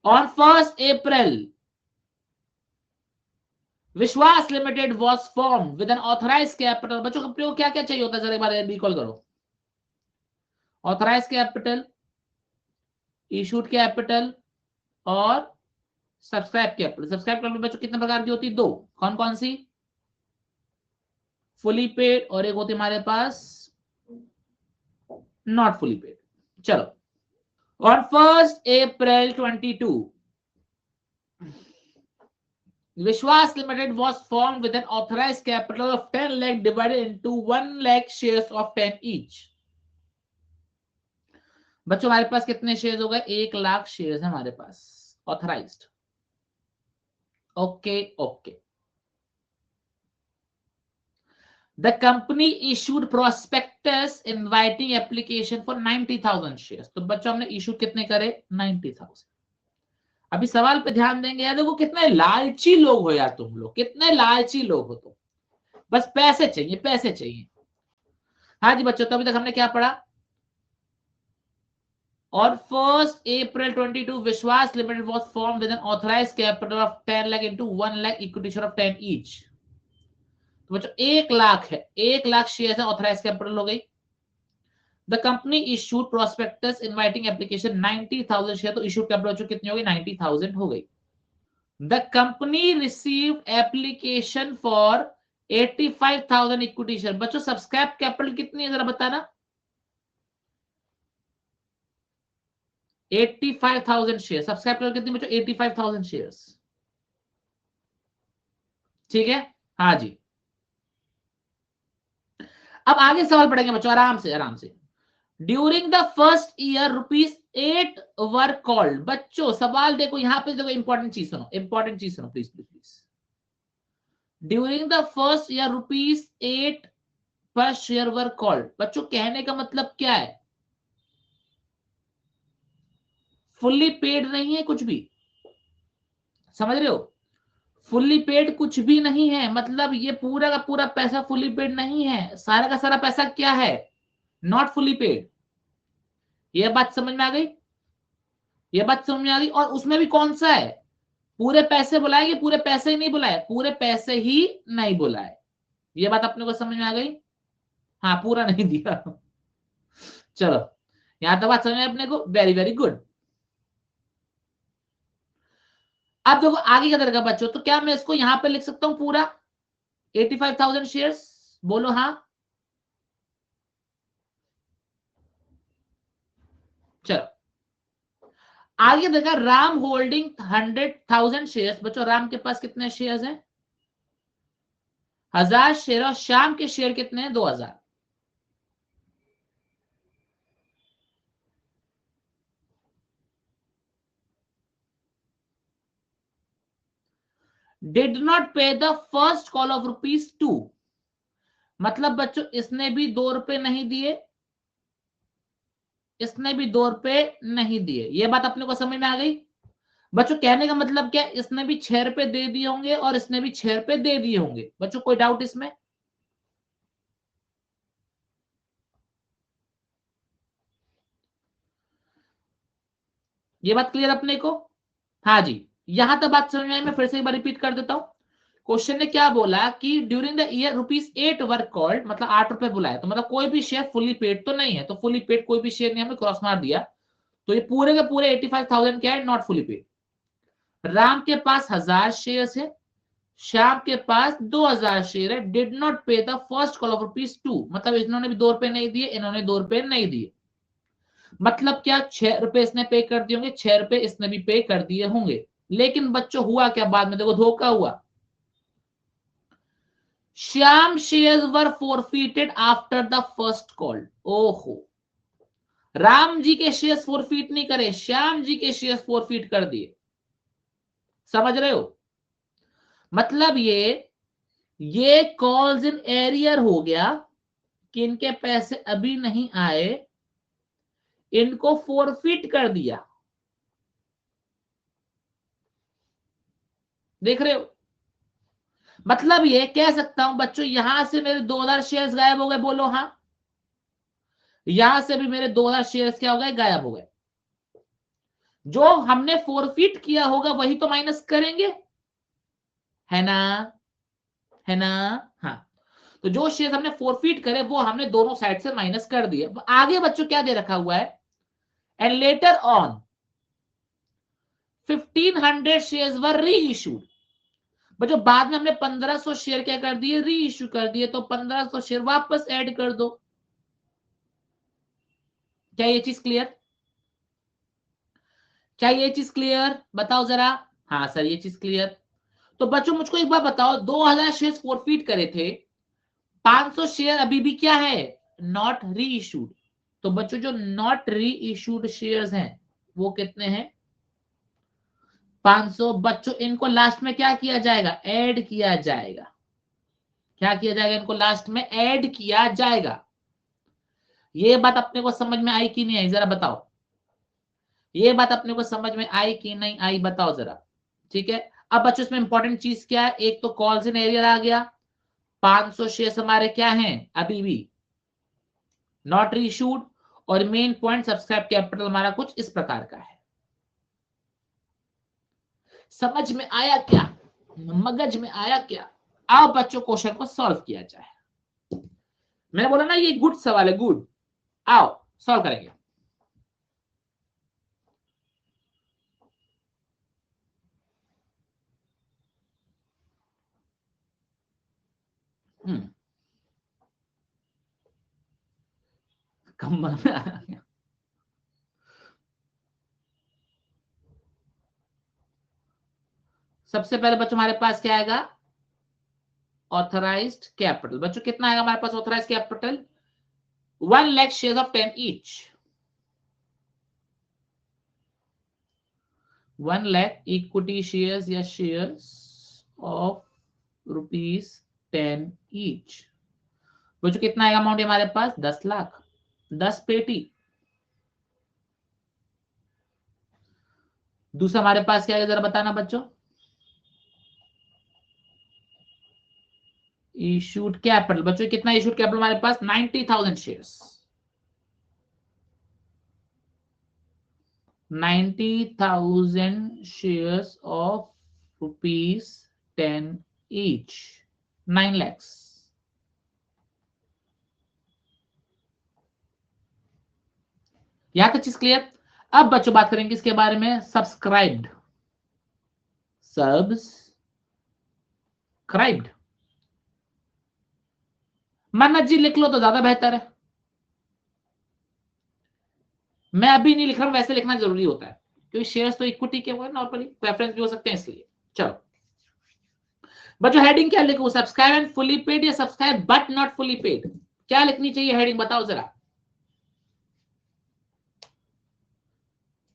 On 1st April Vishwas limited was form with an authorise capital. बच्चों कंपनी को क्या क्या चाहिए होता है, जरा एक बार रिकॉल करो। ऑथराइज कैपिटल, इशूड कैपिटल और सब्सक्राइब कैपिटल। सब्सक्राइब कैपिटल बच्चों कितने प्रकार की होती है? दो। कौन कौन सी? फुली पेड और एक होती है हमारे पास नॉट फुली पेड। चलो, on 1st April 22 Vishwas Limited was formed with an authorized capital of 10 lakh divided into 1 lakh shares of 10 each। बच्चों हमारे पास कितने शेयर्स हो गए? 1 लाख शेयर्स है हमारे पास authorised. Okay okay. The company issued prospectus inviting application for 90,000 shares। तो बच्चों हमने इशू कितने करे? 90,000। अभी सवाल पे ध्यान देंगे यार, देखो कितने लालची लोग हो यार तुम लोग, कितने लालची लोग हो तुम, बस पैसे चाहिए पैसे चाहिए। हाँ जी बच्चों, तो अभी तक हमने क्या पढ़ा? On 1st April 22 Vishwas Limited was formed with an authorized capital of 10 lakh into 1 lakh equity share of 10 each। तो बच्चों 1 लाख है, 1 लाख शेयर है, ऑथराइज कैपिटल हो गई। The company issued prospectus inviting application 90,000 share. तो इशूड कैपिटल कितनी हो गई? 90,000 हो गई। The company received application for 85,000 equity share. बच्चों सब्सक्राइब कैपिटल कितनी है जरा बताना? 85,000 शेयर। सब्सक्राइब कैपिटल कितनी बच्चों? 85,000 शेयर्स। ठीक है, हाँ जी। अब आगे सवाल पढ़ेंगे बच्चों, आराम से आराम से। During the first year ₹8 were called. बच्चों सवाल देखो यहां पे, देखो इंपॉर्टेंट चीज सुनो, इंपॉर्टेंट चीज सुनो please please please. During the first year ₹8 पर शेयर वर कॉल्ड। बच्चों कहने का मतलब क्या है? फुल्ली पेड नहीं है कुछ भी, समझ रहे हो? फुल्ली पेड कुछ भी नहीं है, मतलब ये पूरा का पूरा पैसा फुल्ली पेड नहीं है, सारा का सारा पैसा क्या है? Not fully paid. ये बात समझ में आ गई? ये बात समझ में आ गई। और उसमें भी कौन सा है? पूरे पैसे बुलाए कि पूरे पैसे ही नहीं बुलाए? पूरे पैसे ही नहीं बुलाए। ये बात अपने को समझ में आ गई? हाँ, पूरा नहीं दिया। चलो, यहां तो बात समझ में अपने को, वेरी वेरी गुड। अब देखो आगे क्या करेगा बच्चों, तो क्या मैं इसको यहां पे लिख सकता हूं पूरा 85,000 शेयर्स? बोलो हाँ। चलो आगे देखा, राम होल्डिंग 100,000 शेयर्स। बच्चों राम के पास कितने शेयर्स हैं? 1000 शेयर। और श्याम के शेयर कितने हैं? 2000। डिड नॉट पे द फर्स्ट कॉल ऑफ ₹2। मतलब बच्चों इसने भी 2 रुपए नहीं दिए, इसने भी 2 रुपए नहीं दिए। ये बात अपने को समझ में आ गई? बच्चों कहने का मतलब क्या? इसने भी 6 रुपए दे दिए होंगे और इसने भी 6 रुपए दे दिए होंगे। बच्चों कोई डाउट इसमें? ये बात क्लियर अपने को? हाँ जी, यहां तक बात समझ में आई। मैं फिर से एक बार रिपीट कर देता हूं। क्वेश्चन ने क्या बोला कि during the year ₹8 were called, मतलब 8 रुपए बुलाए। तो मतलब कोई भी शेयर फुली पेड तो नहीं है, तो फुली पेड कोई भी शेयर नहीं, हमें क्रॉस मार दिया। तो ये पूरे के पूरे 85,000 क्या है? Not fully paid. राम के पास 1000 शेयर है, श्याम के पास 2000 शेयर है। डिड नॉट पे द फर्स्ट कॉल ऑफ ₹2। मतलब इन्होंने भी 2 रुपए नहीं दिए, इन्होंने 2 रुपए नहीं दिए। मतलब क्या? 6 रुपए इसने पे कर दिए होंगे, 6 रुपए इसने भी पे कर दिए होंगे। लेकिन बच्चों हुआ क्या बाद में? देखो धोखा हुआ। Shyam shares were forfeited after the first call. ओहो, राम जी के शेयर्स फोरफीट नहीं करे, श्याम जी के शेयर्स फोरफीट कर दिए। समझ रहे हो? मतलब ये कॉल्स इन एरियर हो गया कि इनके पैसे अभी नहीं आए, इनको फोरफिट कर दिया। देख रहे हो? मतलब ये कह सकता हूं बच्चों, यहां से मेरे 2000 शेयर्स गायब हो गए। बोलो हाँ। यहां से भी मेरे 2000 शेयर्स क्या हो गए? गायब हो गए। जो हमने फोरफिट किया होगा वही तो माइनस करेंगे, है ना, है ना। हाँ, तो जो शेयर हमने फोरफिट करे वो हमने दोनों साइड से माइनस कर दिए। आगे बच्चों क्या दे रखा हुआ है, एंड लेटर ऑन 1500 शेयर्स वर री इशूड। बच्चों बाद में हमने 1500 शेयर क्या कर दिए, री इश्यू कर दिए, तो 1500 शेयर वापस ऐड कर दो। क्या ये चीज क्लियर, क्या ये चीज क्लियर, बताओ जरा। हाँ सर ये चीज क्लियर। तो बच्चों मुझको एक बार बताओ, 2000 शेयर फोरफिट करे थे, 500 शेयर अभी भी क्या है, नॉट री इशूड। तो बच्चों जो नॉट री इशूड शेयर्स हैं वो कितने हैं, 500। बच्चों इनको लास्ट में क्या किया जाएगा, ऐड किया जाएगा। क्या किया जाएगा, इनको लास्ट में ऐड किया जाएगा। ये बात अपने को समझ में आई कि नहीं आई, जरा बताओ। ये बात अपने को समझ में आई कि नहीं आई, बताओ जरा। ठीक है, अब बच्चों इसमें इंपॉर्टेंट चीज क्या है, एक तो कॉल्स इन एरियर आ गया, 500 शेयर्स हमारे क्या हैं अभी भी नॉट रीशूड, और मेन पॉइंट सब्सक्राइब कैपिटल हमारा कुछ इस प्रकार का है। समझ में आया क्या, मगज में आया क्या। आओ बच्चों क्वेश्चन को सॉल्व किया जाए। मैंने बोला ना ये गुड सवाल है, गुड। आओ सॉल्व करेंगे। कम सबसे पहले बच्चों हमारे पास क्या आएगा, ऑथराइज्ड कैपिटल। बच्चों कितना आएगा हमारे पास authorised capital, 1 lakh shares of 10 each, 1 lakh equity shares या शेयर्स ऑफ ₹10 ईच। बच्चों कितना आएगा अमाउंट हमारे पास, 10 लाख, 10 पेटी। दूसरा हमारे पास क्या है जरा बताना बच्चों, इशूड कैपिटल। बच्चों कितना इशूड कैपिटल हमारे पास, 90,000 shares, 90,000 shares of ₹10 each, 9 lakhs। यहां तक चीज क्लियर। अब बच्चों बात करेंगे इसके बारे में, सब्सक्राइब्ड, सब्सक्राइब्ड। मन्नत जी लिख लो तो ज्यादा बेहतर है, मैं अभी नहीं लिख रहा हूं, वैसे लिखना जरूरी होता है क्योंकि शेयर्स तो इक्विटी के वो नॉर्मली प्रेफरेंस भी हो सकते हैं इसलिए। चलो बच्चों हेडिंग क्या लिखूं, सब्सक्राइब एंड फुली पेड या subscribe but not fully paid, क्या लिखनी चाहिए हेडिंग, बताओ जरा।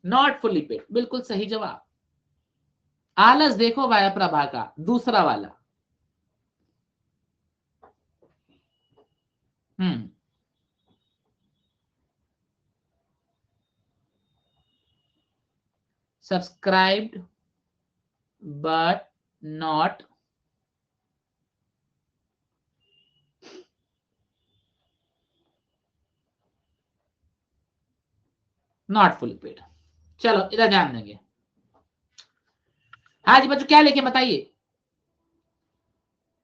नॉट फुली पेड, बिल्कुल सही जवाब। आलस देखो भाई प्रभा का, दूसरा वाला। Subscribed but not fully paid. चलो इधर ध्यान देंगे। हाँ जी बच्चों क्या लिखे बताइए,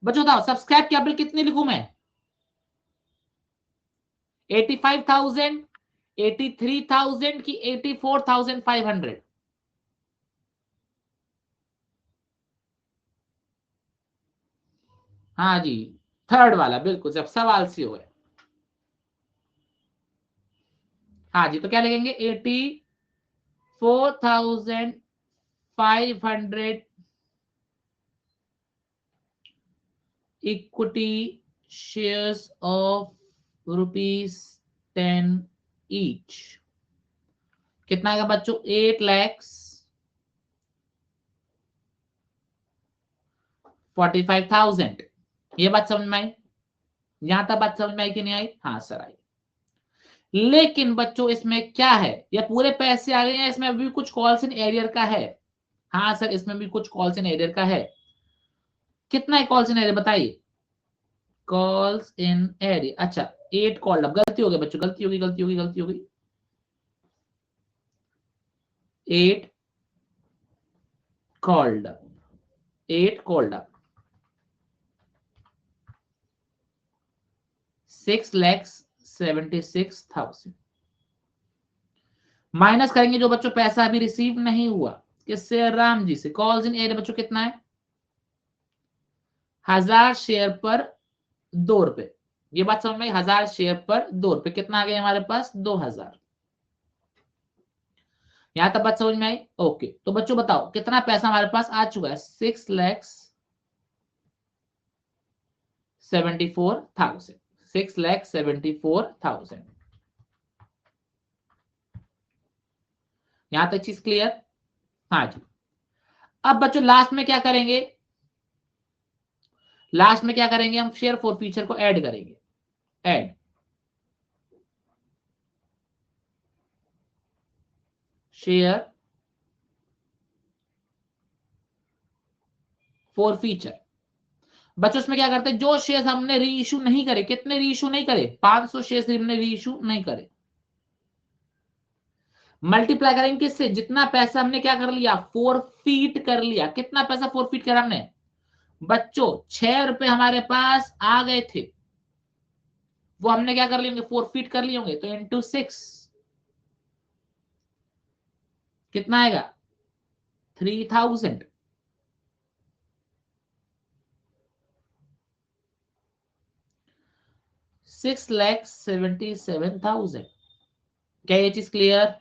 बच्चों बताओ सब्सक्राइब कैपिटल कितनी लिखूं मैं, 85,000, 83,000 की 84,500। हाँ जी, थर्ड वाला बिल्कुल, जब सवाल सी हो। हाँ जी तो क्या लिखेंगे, 84,500 इक्विटी शेयर्स ऑफ ₹10 ईच। कितना आएगा बच्चों, 8,45,000। ये बात समझ में आई, यहां तक बात समझ में आई कि नहीं आई, हाँ सर आई। लेकिन बच्चों इसमें क्या है, ये पूरे पैसे आ गए हैं, इसमें अभी कुछ कॉल्स इन एरियर का है। हाँ सर इसमें भी कुछ कॉल्स इन एरियर का है। कितना है कॉल्स इन एरियर बताइए, कॉल्स इन एरियर, अच्छा 8 कॉल्ड, अब गलती हो गई बच्चों, गलती होगी, गलती होगी, गलती होगी। 8 called up, 8 called up, 6,76,000 minus करेंगे जो बच्चों पैसा अभी रिसीव नहीं हुआ किससे, राम जी से। कॉल्स इन एरिया बच्चों कितना है, 1000 शेयर पर 2 रुपए। ये बात समझ में, 1000 शेयर पर 2 रुपए कितना आ गया हमारे पास, 2000। यहां तक बात समझ में आई, ओके। तो बच्चों बताओ कितना पैसा हमारे पास आ चुका है, 6,74,000, 6,74,000। यहां तक चीज क्लियर, हाँ जी। अब बच्चों लास्ट में क्या करेंगे, लास्ट में क्या करेंगे, हम शेयर फॉर फ्यूचर को ऐड करेंगे, ऐड शेयर फॉर फ्यूचर। बच्चों इसमें क्या करते हैं, जो शेयर हमने री इशू नहीं करे, कितने री इशू नहीं करे, 500 शेयर हमने री इशू नहीं करे, मल्टीप्लाई करेंगे किससे, जितना पैसा हमने क्या कर लिया, फोरफीट कर लिया। कितना पैसा फोरफीट करा हमने बच्चों, 6 रुपए हमारे पास आ गए थे, वो हमने क्या कर लिए होंगे, फोरफीट कर लिए होंगे, तो इंटू 6 कितना आएगा, 3,000। $6,77,000। क्या ये चीज क्लियर,